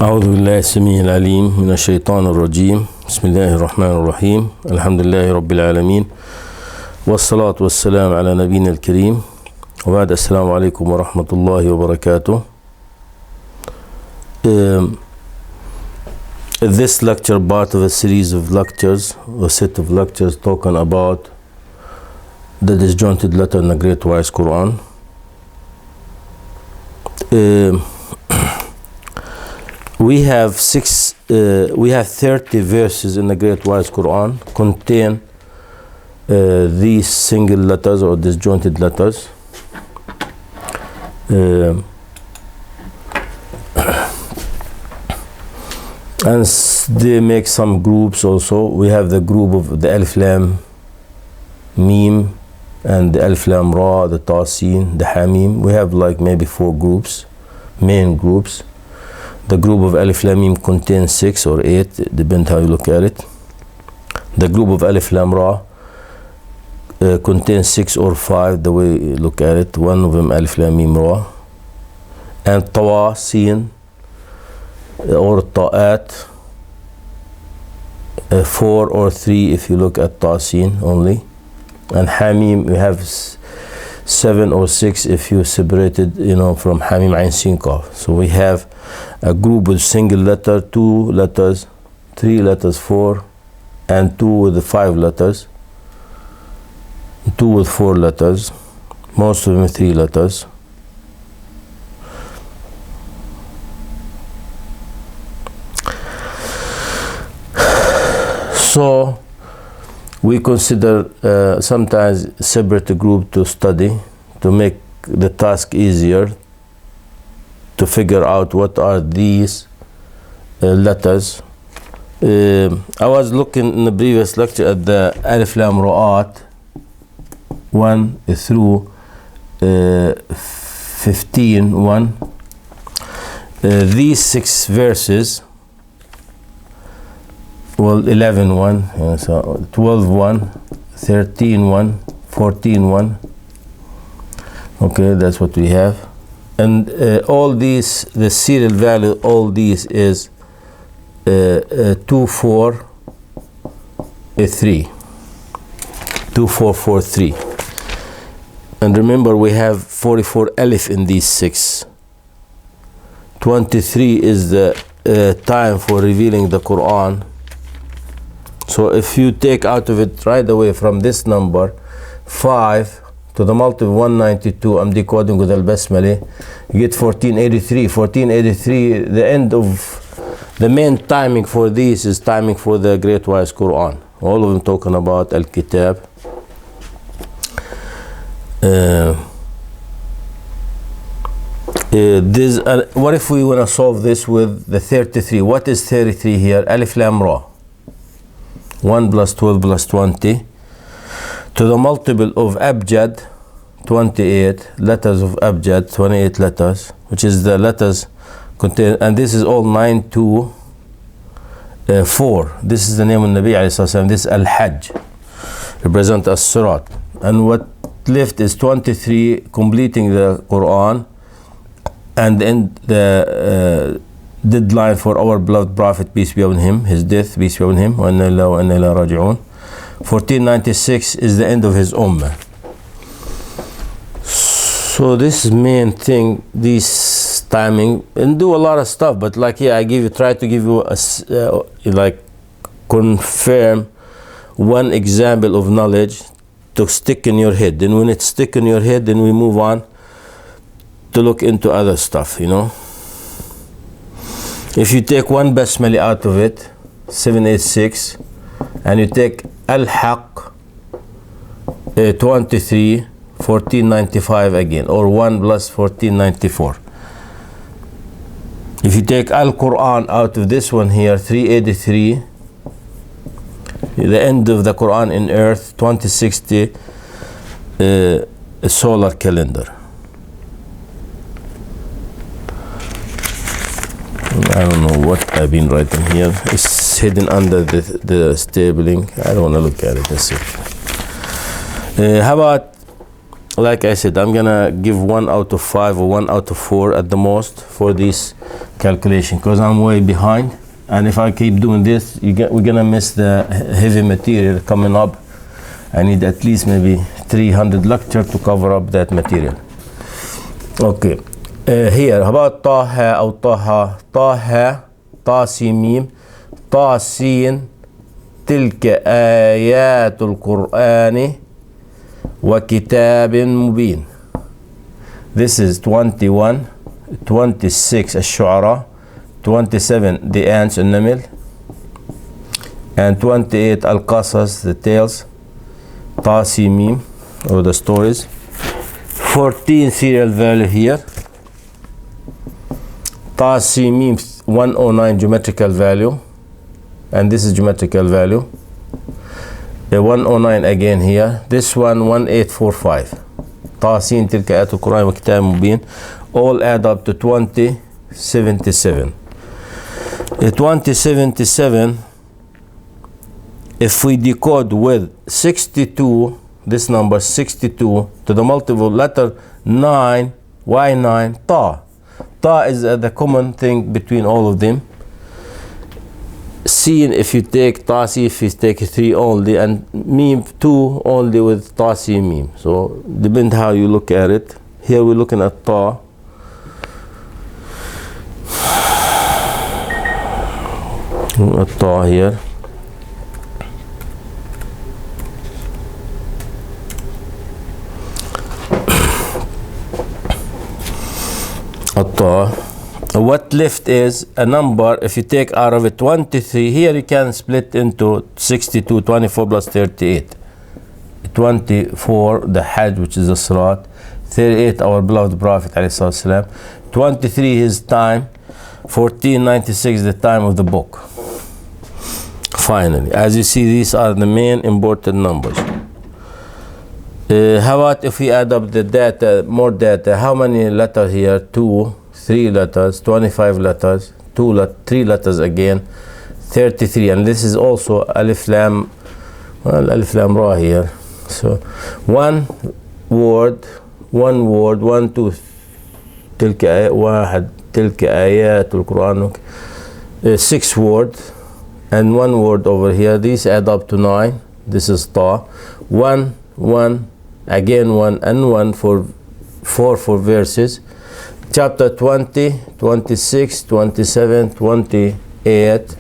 أعوذ بالله السميع العليم من الشيطان الرجيم. بسم الله الرحمن الرحيم. الحمد لله رب العالمين، والصلاة والسلام على نبينا الكريم، وبعد. السلام عليكم ورحمة الله وبركاته. This lecture part of a series of lectures, a set of lectures talking about the disjointed letter in the Great Wise Quran. We have 30 verses in the Great Wise Quran contain these single letters or disjointed letters. And they make some groups also. We have the group of the Alif Lam Mim and the Alif Lam Ra, the Ta Sin, the Hamim. We have like maybe 4 groups, main groups. The group of Alif Lam Mim contains 6 or 8, depends how you look at it. The group of Alif Lam Ra contains 6 or 5, the way you look at it. One of them Alif Lam Mim Ra. And Ta Sin or Ta'at, 4 or 3 if you look at Ta Sin only. And Hamim, we have 7 or 6 if you separated, from Hamim Ain Sin Qaf. So we have a group with single letter, 2 letters, 3 letters, 4, and 2 with the 5 letters, 2 with 4 letters, most of them 3 letters. So we consider sometimes separate group to study to make the task easier, to figure out what are these letters. I was looking in the previous lecture at the Alif Lam Ra'at 1 through 15:1. These 6 verses, 11:1, so 12:1, 13:1, 14:1. Okay, that's what we have. And all these, the serial value, all these is 2443. 2443. And remember, we have 44 alif in these 6. 23 is the time for revealing the Quran. So if you take out of it right away from this number 5 to the multiple 192, I'm decoding with al-Basmali, you get 1483. 1483, the end of the main timing for these is timing for the Great Wise Quran. All of them talking about Al-Kitab. What if we want to solve this with the 33? What is 33 here? Alif Lam Ra. 1 plus 12 plus 20 to the multiple of Abjad, 28 letters of Abjad, 28 letters, which is the letters contain, and this is all 9 to 4. This is the name of Nabi alayhi salam. This Al-Hajj represent as Surat, and what left is 23, completing the Quran, and then the deadline for our beloved Prophet, peace be upon him, his death, peace be upon him, wa inna lillahi wa inna ilayhi raji'un. 1496 is the end of his ummah. So this main thing, this timing, and do a lot of stuff, but like here I try to give you a confirm one example of knowledge to stick in your head. Then when it's stick in your head, then we move on to look into other stuff, If you take one Basmali out of it, 786, and you take Al-Haq 23, 1495 again, or 1 plus 1494. If you take Al-Quran out of this one here, 383, the end of the Quran in earth, 2060 solar calendar. I don't know what I've been writing here. It's hidden under the stabling. I don't want to look at it. That's it. How about like I said, I'm gonna give 1 out of 5 or 1 out of 4 at the most for this calculation, because I'm way behind, and if I keep doing this, we're gonna miss the heavy material coming up. I need at least maybe 300 lecture to cover up that material. Okay, here, how about طه أو طه؟ طه طاسيم طاسين تلك آيات القرآن وكتاب مبين. This is 21, 26 الشعراء, 27 the ants النمل, and 28 القصص the tales, طاسيم or the stories. 14 serial value here. طاسيم 109 geometrical value, and this is geometrical value. The 109 again here. This one 1845. طاسين تلك آيات القرآن وكتاب مبين. All add up to 2077. 2077, if we decode with 62, this number 62 to the multiple letter 9, y9, ta. Ta is the common thing between all of them. Sin if you take tasi, if you take 3 only, and meme 2 only with tasi meme. So depend how you look at it. Here we're looking at ta. Ta here. What left is a number. If you take out of it 23, here you can split into 62, 24 plus 38. 24 the Hajj, which is the Salat. 38 our beloved Prophet ﷺ. 23 his time. 1496 the time of the book. Finally, as you see, these are the main important numbers. How about if we add up the data, more data? How many letters here? 2, 3 letters, 25 letters, 3 letters again, 33. And this is also alif lam, well, alif lam ra here. So one word, 1, 2, تلك واحد تلك آيات القرآن. 6 words and 1 word over here. These add up to 9. This is ta. 1, 1, again 1, and 1 for 4 for verses. Chapter 20, 26, 27, 28,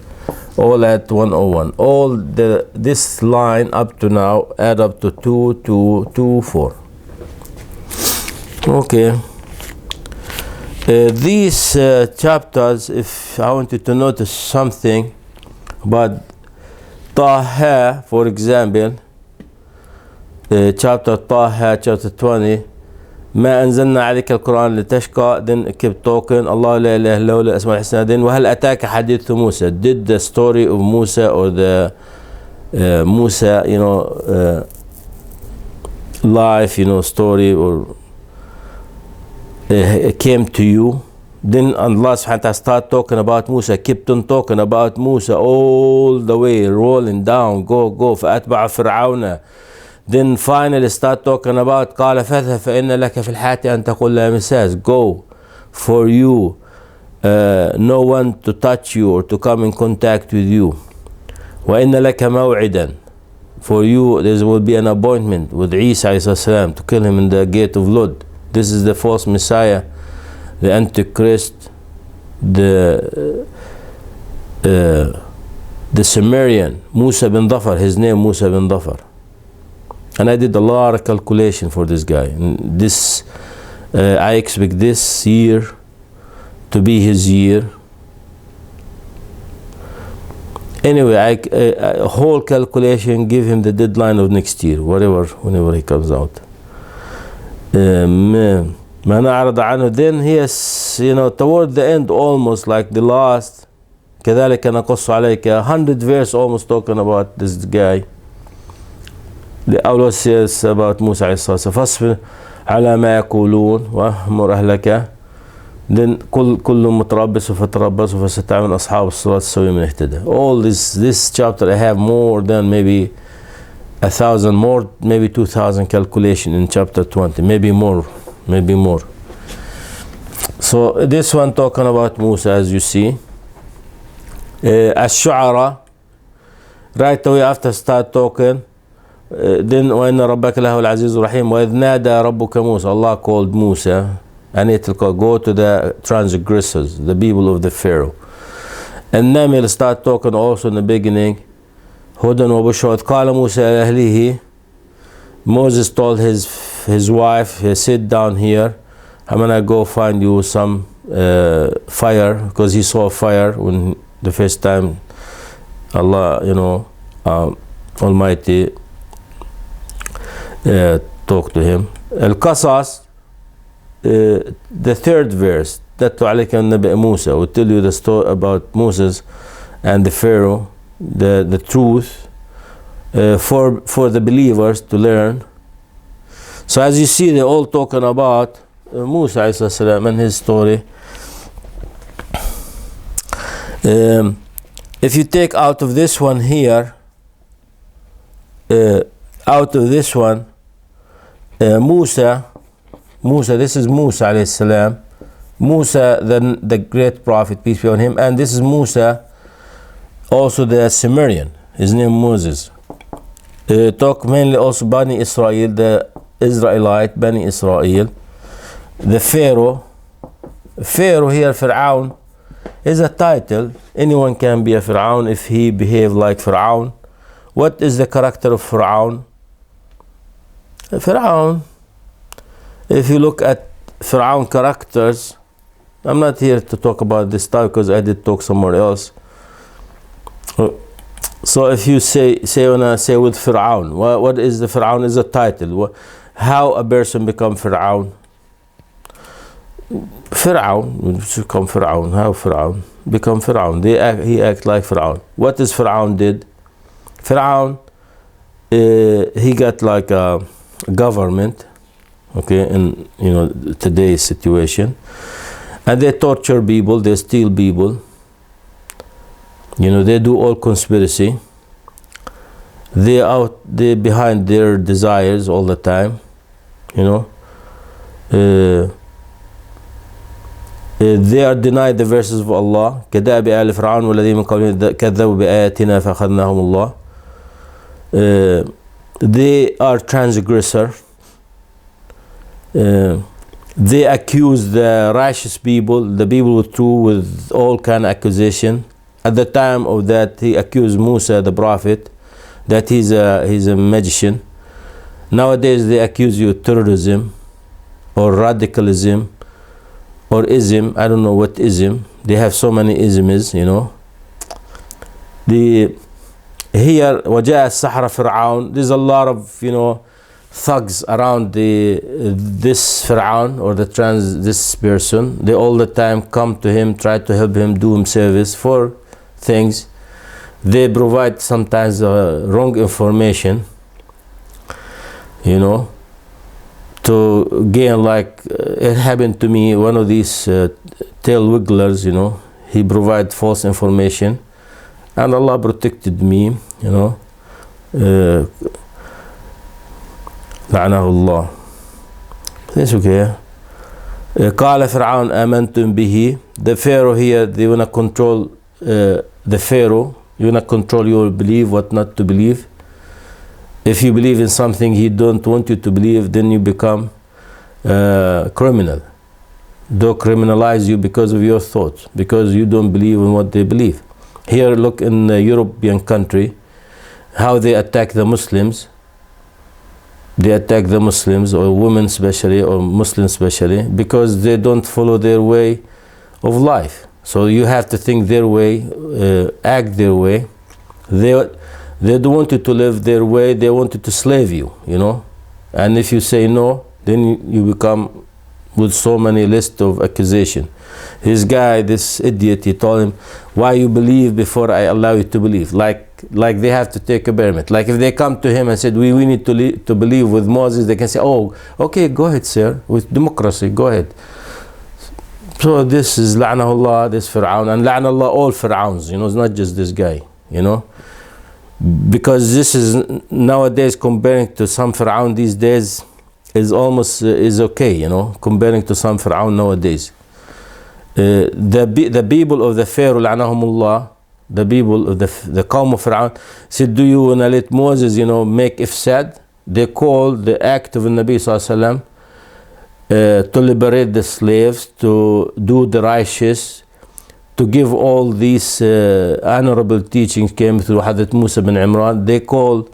all at 101. All this line up to now add up to 2, 2, 2, 4. Okay. These chapters, if I want you to notice something about Taha, for example, chapter Taha, chapter 20, ما أنزلنا عليك القرآن لتشقى, then keep talking, Allah la ilaha illa huwa الأسماء الحسنى, then وهل أتاك حديث موسى, did the story of Musa or the Musa, life, story or came to you. Then Allah subhanahu wa ta'ala start talking about Musa, kept on talking about Musa all the way, rolling down, go, فأتبع فرعون. Then finally start talking about قال فاذهب فإن لك في الحياة أن تقول لا مساس, go, for you no one to touch you or to come in contact with you. وإن لك موعدا, for you there will be an appointment with Isa alayhi salam to kill him in the gate of Lud. This is the false Messiah, the Antichrist, the Sumerian, Musa bin Dhafar, his name Musa bin Dhafar. And I did a lot of calculation for this guy. And this, I expect this year to be his year. Anyway, a whole calculation, give him the deadline of next year, whenever he comes out. ما نعرض عنه. Then he has, toward the end, almost like the last, كذلك نقص عليك, 100 verse almost talking about this guy. The Allah says about Musa عليه الصلاة والسلام, فاصبر على ما يقولون وأمر أهلك. Then كل متربص فتربص فستعمل أصحاب الصراط السوي من اهتدى. All this chapter I have more than maybe 1,000 more, maybe 2,000 calculation in chapter 20, maybe more, maybe more. So this one talking about Musa, as you see. Ash-Shu'ara, right away after start talking, then وَإِنَّ رَبَّكَ لَهُ الْعَزِيزُ الرَّحِيمُ وَإِذْ نَادَى رَبُّكَ مُوسَى, Allah called Musa, and it will go to the transgressors, the people of the Pharaoh. And Namil start talking also in the beginning. هُدًى وَبُشْرًى قَالَ مُوسَى لِأَهْلِهِ, Moses told his wife, sit down here, I'm gonna go find you some fire, because he saw fire when the first time Allah, Almighty talked to him. Al-Qasas, the third verse, تَتْلُو عَلَيْكَ النَّبَأَ Musa, will tell you the story about Moses and the Pharaoh, the truth for the believers to learn. So as you see, they're all talking about Musa alayhi salam and his story. If you take out of this one here, out of this one, Musa, this is Musa alayhi salam. Musa, the great prophet, peace be on him, and this is Musa, also the Sumerian, his name Moses. Talk mainly also Bani Israel, the Israelite, Bani Israel. The Pharaoh here, Fir'aun, is a title. Anyone can be a Fir'aun if he behave like Fir'aun. What is the character of Fir'aun? Fir'aun, if you look at Fir'aun characters, I'm not here to talk about this time because I did talk somewhere else. So if you say when I say with Fir'aun, what is the Fir'aun is a title. How a person become Fir'aun? Fir'aun become Fir'aun. How Fir'aun become Fir'aun? He act like Fir'aun. What is Fir'aun did? Fir'aun, he got like a government, okay, in today's situation, and they torture people, they steal people, they do all conspiracy, they behind their desires all the time, they are denied the verses of Allah. كدأب آل فرعون والذين من قبلهم كذبوا بآياتنا فأخذناهم الله. They are transgressor. They accuse the righteous people, the people with truth, with all kind of accusation. At the time of that, he accused Musa, the prophet, that he's a magician. Nowadays, they accuse you of terrorism or radicalism or ism. I don't know what ism. They have so many isms, Here, وَجَاءَ السَّحَرَةُ فِرْعَوْنَ. There's a lot of, thugs around this Fir'aun or this person. They all the time come to him, try to help him, do him service for things. They provide sometimes wrong information, to gain, like it happened to me, one of these tail wigglers, he provide false information, and Allah protected me, لعنه الله. It's okay. قال فرعون آمنتم به. The Pharaoh here, they want to control the Pharaoh. You want to control your belief, what not to believe. If you believe in something he don't want you to believe, then you become criminal. They'll criminalize you because of your thoughts, because you don't believe in what they believe. Here, look in the European country, how they attack the Muslims. They attack the Muslims, or women especially, or Muslims especially, because they don't follow their way of life. So you have to think their way, act their way. They don't want you to live their way, they want you to slave you, And if you say no, then you become with so many lists of accusation. This guy, this idiot, he told him, why you believe before I allow you to believe? Like they have to take a permit. Like if they come to him and said, we need to believe with Moses, they can say, oh, okay, go ahead, sir, with democracy, go ahead. So this is La'nahullah, this Fir'aun, and La'nahullah all Fir'auns, it's not just this guy, because this is nowadays, comparing to some Fir'aun these days, is almost is okay, you know, comparing to some Fir'aun nowadays. The people of the Pharaoh, la'anahumullah, the people of the Qawm of Fir'aun, said, do you want to let Moses, you know, make ifsad? They call the act of the Nabi Sallallahu Alaihi Wasallam to liberate the slaves, to do the righteous, to give all these honorable teachings came through Hadith Musa bin Imran. They call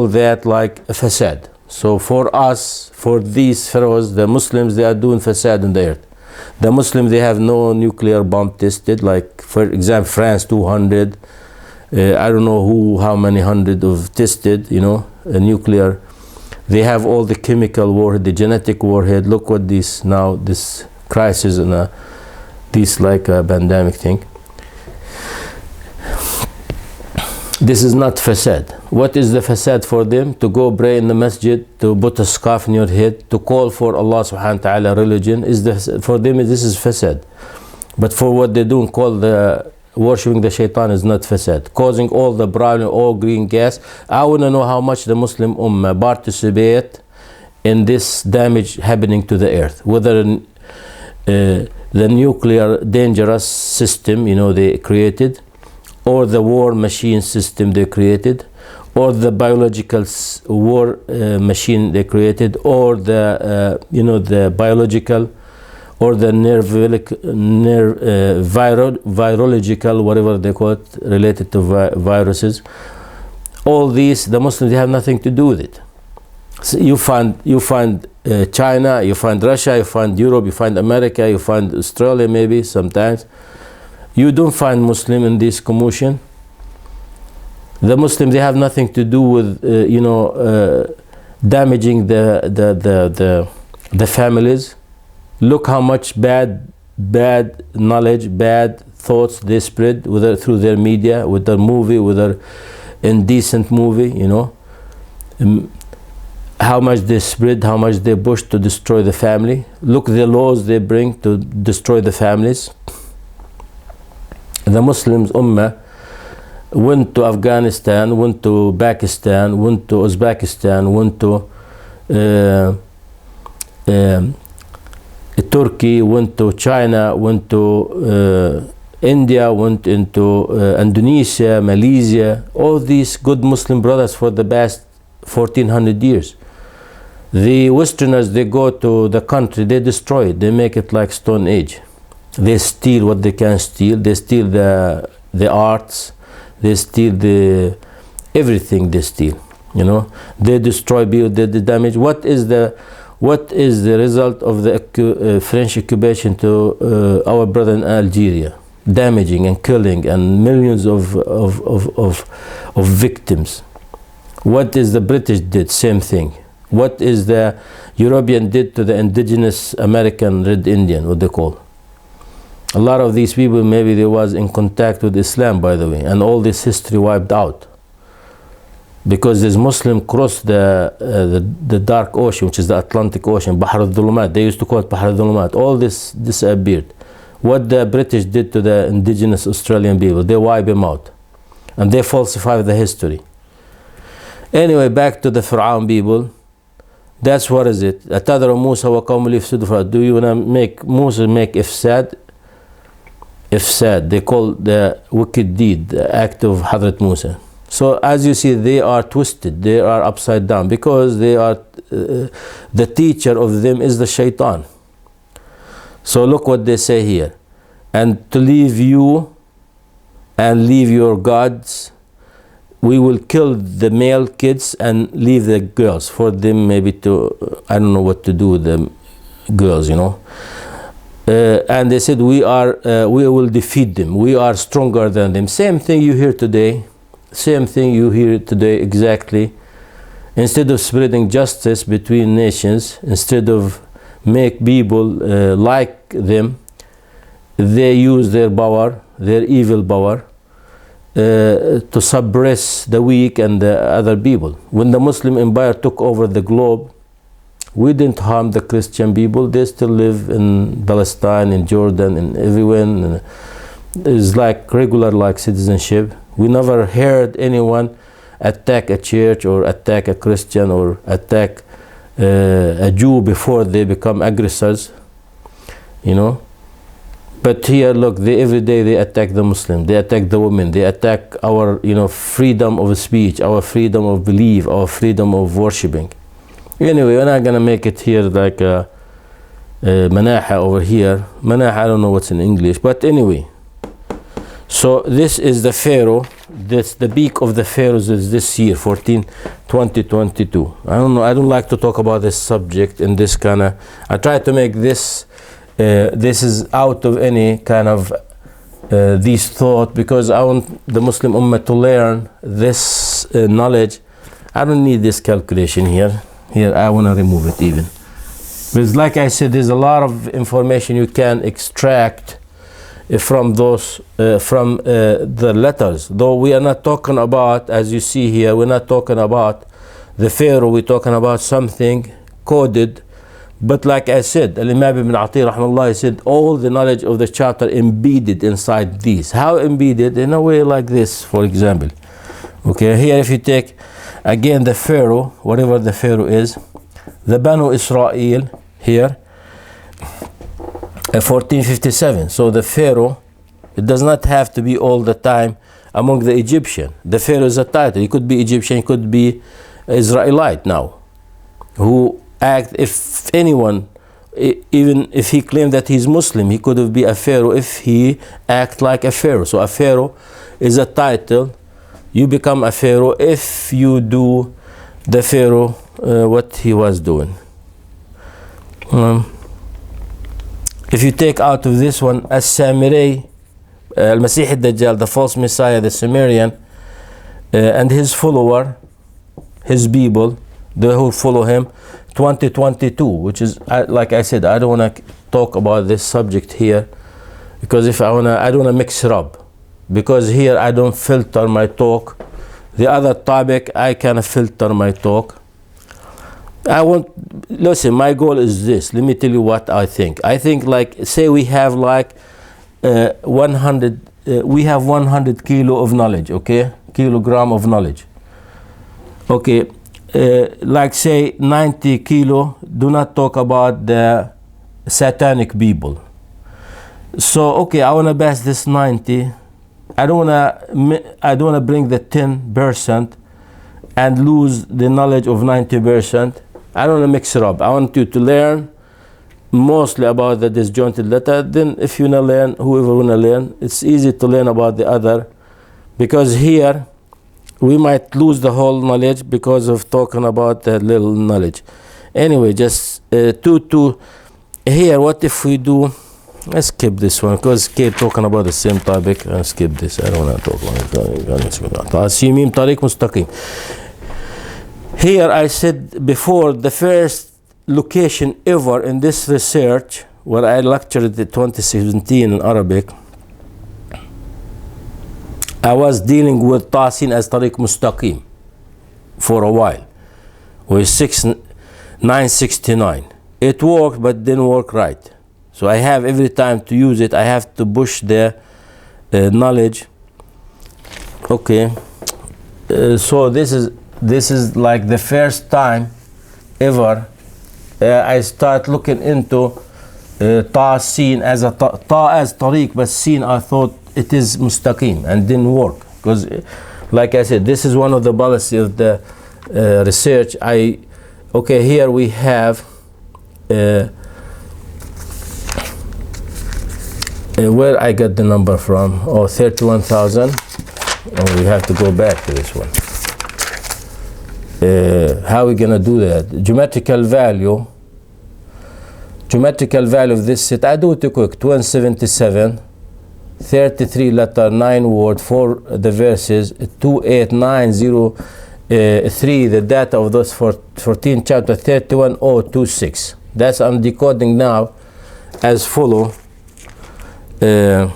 that like a fasad. So for us, for these pharaohs, the Muslims, they are doing fasad in the earth. The Muslims, they have no nuclear bomb tested, like for example France 200, I don't know how many hundred of tested, you know, nuclear. They have all the chemical warhead, the genetic warhead. Look what this crisis and this like a pandemic thing. This is not fasad. What is the fasad for them? To go pray in the masjid, to put a scarf in your head, to call for Allah subhanahu wa ta'ala religion, for them this is fasad. But for what they do, call the worshipping the shaitan is not fasad. Causing all the brown or green gas. I want to know how much the Muslim Ummah participate in this damage happening to the earth. Whether the nuclear dangerous system, you know, they created, or the war machine system they created, or the biological war machine they created, or the you know, the biological or the virological, whatever they call it, related to viruses. All these, the Muslims, they have nothing to do with it. So you find China, you find Russia, you find Europe, you find America, you find Australia maybe sometimes. You don't find Muslim in this commotion. The Muslims, they have nothing to do with you know, damaging the families. Look how much bad knowledge, bad thoughts they spread, whether through their media, with their movie, with their indecent movie, you know. How much they spread, how much they push to destroy the family. Look the laws they bring to destroy the families. The Muslims Ummah went to Afghanistan, went to Pakistan, went to Uzbekistan, went to Turkey, went to China, went to India, went into Indonesia, Malaysia, all these good Muslim brothers for the past 1400 years. The Westerners, they go to the country, they destroy it, they make it like Stone Age. They steal what they can steal. They steal the arts. They steal everything. They steal. You know, they destroy, they damage. What is the result of the French occupation to our brother in Algeria? Damaging and killing and millions of victims. What is the British did? Same thing. What is the European did to the indigenous American Red Indian? What they call? A lot of these people, maybe they was in contact with Islam, by the way, and all this history wiped out. Because this Muslim crossed the dark ocean, which is the Atlantic Ocean, Bahr al-Dhulumat. They used to call it Bahr al-Dhulumat. All this disappeared. What the British did to the indigenous Australian people, they wiped them out. And they falsified the history. Anyway, back to the Fir'aun people. That's what is it. أَتَذَرُ مُوسَى وَقَوْمُ لِيُفْسِدُوا. Do you want to make Musa make ifsad? Ifsad, they call the wicked deed, the act of Hadrat Musa. So as you see, they are twisted, they are upside down, because they are the teacher of them is the shaitan. So look what they say here. And to leave you and leave your gods, we will kill the male kids and leave the girls, for them maybe to, I don't know what to do with the girls, you know. And they said, we will defeat them. We are stronger than them. Same thing you hear today. Same thing you hear today exactly. Instead of spreading justice between nations, instead of make people like them, they use their power, their evil power, to suppress the weak and the other people. When the Muslim Empire took over the globe, we didn't harm the Christian people. They still live in Palestine, in Jordan, and everywhere. And it's like regular like citizenship. We never heard anyone attack a church or attack a Christian or attack a Jew before they become aggressors, you know. But here, look, every day they attack the Muslim, they attack the women, they attack our, you know, freedom of speech, our freedom of belief, our freedom of worshiping. Anyway, we're not gonna make it here like a manaha over here. Manaha, I don't know what's in English, but anyway. So this is the Pharaoh. This the peak of the pharaohs is this year, 2022. I don't know. I don't like to talk about this subject in this kind of. I try to make this. This is out of any kind of these thought, because I want the Muslim Ummah to learn this knowledge. I don't need this calculation here. Here I want to remove it even. Because like I said, there's a lot of information you can extract from those the letters. Though we are not talking about, as you see here, we're not talking about the Pharaoh. We're talking about something coded. But like I said, Al-Imam Ibn Ati rahimahullah said all the knowledge of the chapter embedded inside these. How embedded? In a way like this, for example. Okay, here if you take again the Pharaoh, whatever the Pharaoh is, the Banu Israel here, 1457. So the Pharaoh, it does not have to be all the time among the Egyptian. The Pharaoh is a title. He could be Egyptian, he could be Israelite now, who act, if anyone, even if he claimed that he's Muslim, he could be a Pharaoh if he act like a Pharaoh. So a Pharaoh is a title. You become a Pharaoh if you do the Pharaoh what he was doing. If you take out of this one As-Samirei, Al-Masih al-Dajjal, the false Messiah, the Sumerian, and his follower, his people, they who follow him, 2022, which is, like I said, I don't want to talk about this subject here, because if I don't want to mix it up, because here I don't filter my talk. The other topic, I can filter my talk. Listen, my goal is this. Let me tell you what I think. I think, like, say we have like 100 kilo of knowledge, okay? Kilogram of knowledge. Okay, like say 90 kilo do not talk about the satanic people. So, okay, I want to pass this 90. I don't want to bring the 10% and lose the knowledge of 90%. I don't want to mix it up. I want you to learn mostly about the disjointed letter. Then if you want to learn, whoever want to learn, it's easy to learn about the other. Because here, we might lose the whole knowledge because of talking about that little knowledge. Anyway, just here, what if we do, let's skip this one, because keep talking about the same topic. I'll skip this. I don't want to talk about it. Here I said before, the first location ever in this research, where I lectured in 2017 in Arabic, I was dealing with Tasin as Tariq Mustaqim for a while, with 969. It worked, but didn't work right. So I have every time to use it, I have to push the knowledge. Okay, so this is like the first time ever I start looking into Ta Sin as a Ta as Tariq, but Sin I thought it is Mustaqim and didn't work, because like I said, this is one of the policy of the research. Okay, here we have where I got the number from. 31,000. Oh, we have to go back to this one. How are we gonna do that? Geometrical value of this set, I do it quick. 277, 33 letter, 9 word, 4 the verses, 28903 the data of those 14 chapter 31026. That's I'm decoding now as follow. I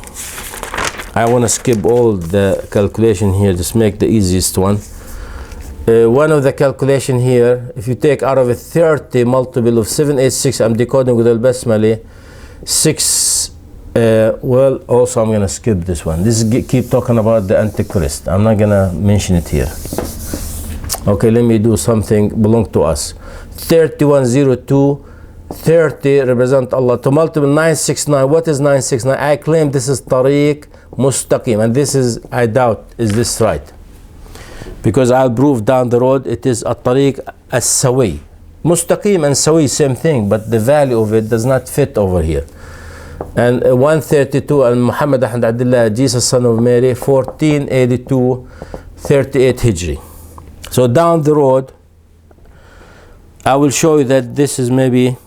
want to skip all the calculation here, just make the easiest one. One of the calculation here, if you take out of a 30 multiple of 786, I'm decoding with al-Basmali, 6 Well, also I'm gonna skip this one. This is keep talking about the Antichrist. I'm not gonna mention it here. Okay, let me do something belong to us. 3102, 30 represent Allah. To multiple 969. What is 969? I claim this is Tariq Mustaqim, and this is, I doubt, is this right? Because I'll prove down the road it is a Tariq as-Sawi. Mustaqim and Sawi, same thing, but the value of it does not fit over here. And 132, and Muhammad Ahmad Abdullah, Jesus son of Mary, 1482, 38 Hijri. So down the road, I will show you that this is maybe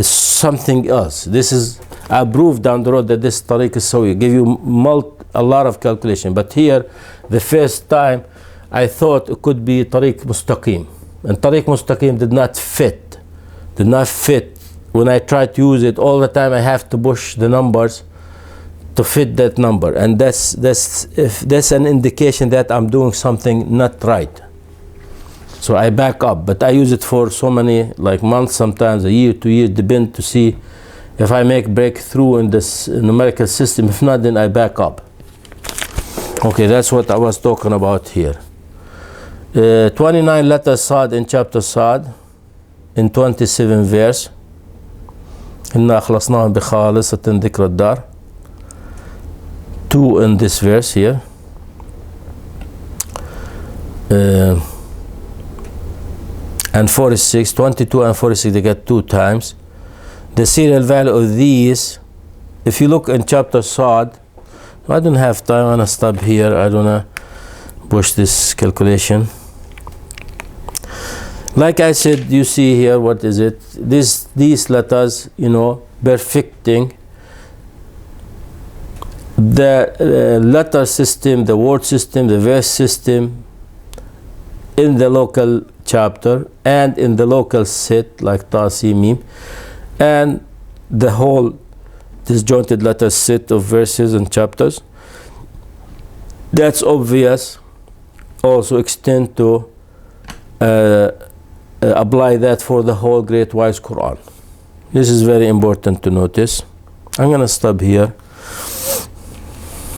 something else. This is, I prove down the road that this Tariq is Sawi. Give you a lot of calculation. But here, the first time, I thought it could be Tariq Mustaqim. And Tariq Mustaqim did not fit. Did not fit. When I try to use it, all the time I have to push the numbers to fit that number. And that's an indication that I'm doing something not right. So I back up. But I use it for so many, like months, sometimes a year, 2 years, depend to see if I make breakthrough in this numerical system. If not, then I back up. Okay, that's what I was talking about here. 29 letters Sad in chapter Sad, in 27 verse. إنا أخلصناهم بخالصة ذكر الدار. 2 in this verse here. And 46, 22 and 46, they get 2 times. The serial value of these, if you look in chapter Sad, I don't have time, I'm gonna stop here. I don't wanna push this calculation. Like I said, you see here, what is it? These letters, you know, perfecting the letter system, the word system, the verse system in the local chapter and in the local set, like Ta, Si, Mim, and the whole disjointed letter set of verses and chapters. That's obvious. Also extend to apply that for the whole great wise Quran. This is very important to notice. I'm gonna stop here.